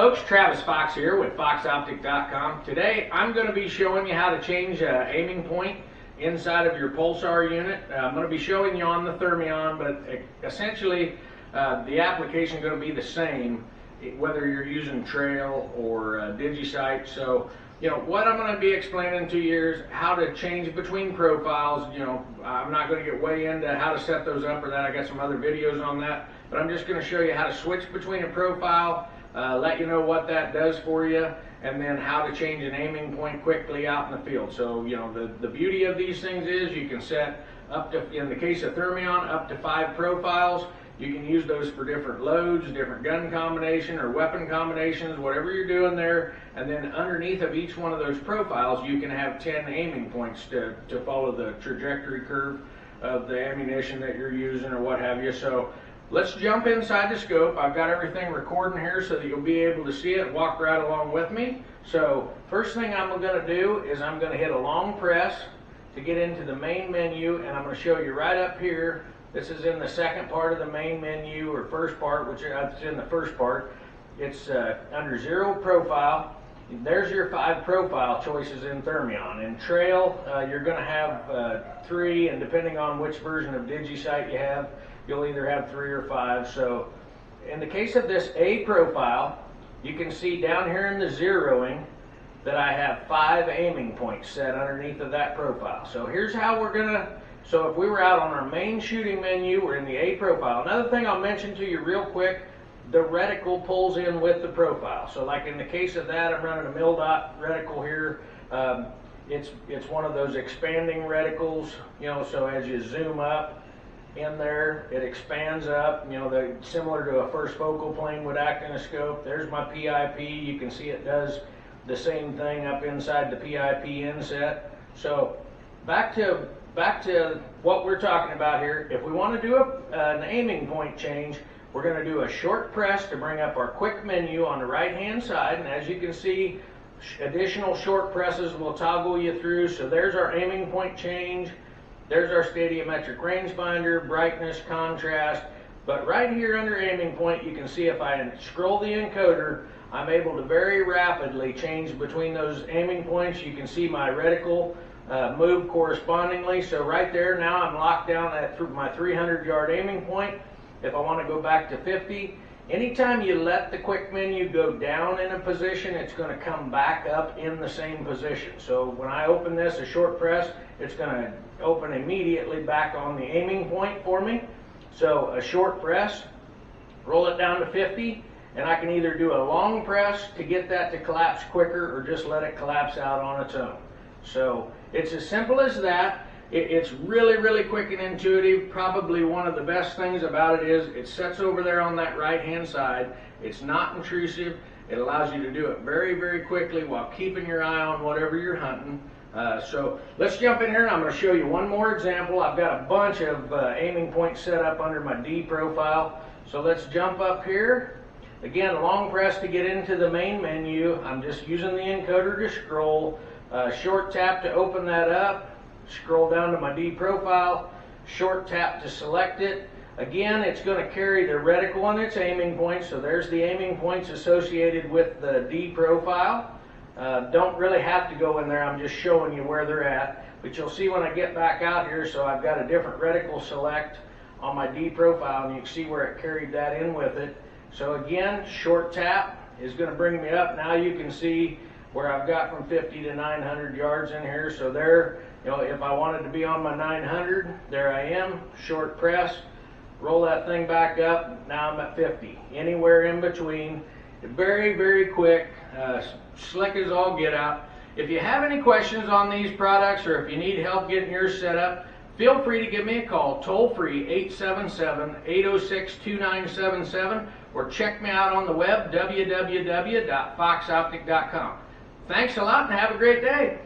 folks, Travis Fox here with foxoptic.com. Today I'm going to be showing you how to change aiming point inside of your Pulsar unit. I'm going to be showing you on the Thermion, but essentially the application is going to be the same whether you're using trail or DigiSight. So what I'm going to be explaining to you is how to change between profiles. I'm not going to get way into how to set those up or that. I got some other videos on that, but I'm just going to show you how to switch between a profile, let you know what that does for you, and then how to change an aiming point quickly out in the field. So the beauty of these things is you can set up to, in the case of Thermion, up to 5 profiles. You can use those for different loads, different gun combination or weapon combinations, whatever you're doing there. And then underneath of each one of those profiles, you can have 10 aiming points to follow the trajectory curve of the ammunition that you're using or what have you. So let's jump inside the scope. I've got everything recording here so that you'll be able to see it, walk right along with me. So first thing I'm going to do is I'm going to hit a long press to get into the main menu, and I'm going to show you right up here. This is in the second part of the main menu, or first part, which is in the first part. It's under 0 profile. There's your 5 profile choices in Thermion. In trail, you're going to have 3, and depending on which version of DigiSight you have, you'll either have 3 or 5. So in the case of this A profile, you can see down here in the zeroing that I have 5 aiming points set underneath of that profile. So here's how we're going to, so if we were out on our main shooting menu, we're in the A profile. Another thing I'll mention to you real quick, the reticle pulls in with the profile. So like in the case of that, I'm running a mil-dot reticle here. It's one of those expanding reticles, so as you zoom up in there, it expands up, similar to a first focal plane would act in a scope. There's my PIP. You can see it does the same thing up inside the PIP inset. So back to what we're talking about here. If we want to do an aiming point change, we're going to do a short press to bring up our quick menu on the right hand side, and as you can see, additional short presses will toggle you through. So there's our aiming point change, there's our stadiometric rangefinder, brightness, contrast. But right here under aiming point, you can see if I scroll the encoder, I'm able to very rapidly change between those aiming points. You can see my reticle move correspondingly. So right there, now I'm locked down at my 300-yard aiming point. If I want to go back to 50, anytime you let the quick menu go down in a position, it's going to come back up in the same position. So when I open this, a short press, it's going to open immediately back on the aiming point for me. So a short press, roll it down to 50, and I can either do a long press to get that to collapse quicker or just let it collapse out on its own. So it's as simple as that. It's really, really quick and intuitive. Probably one of the best things about it is it sets over there on that right-hand side. It's not intrusive. It allows you to do it very, very quickly while keeping your eye on whatever you're hunting. So let's jump in here and I'm going to show you one more example. I've got a bunch of aiming points set up under my D profile. So let's jump up here. Again, long press to get into the main menu. I'm just using the encoder to scroll. Short tap to open that up. Scroll down to my D profile, short tap to select it. Again, it's going to carry the reticle on its aiming points, so there's the aiming points associated with the D profile. Don't really have to go in there, I'm just showing you where they're at, but you'll see when I get back out here, so I've got a different reticle select on my D profile, and you can see where it carried that in with it. So again, short tap is going to bring me up. Now you can see where I've got from 50 to 900 yards in here, so there, if I wanted to be on my 900, there I am, short press, roll that thing back up, now I'm at 50. Anywhere in between, very, very quick, slick as all get out. If you have any questions on these products or if you need help getting yours set up, feel free to give me a call, toll free, 877-806-2977, or check me out on the web, www.foxoptic.com. Thanks a lot and have a great day.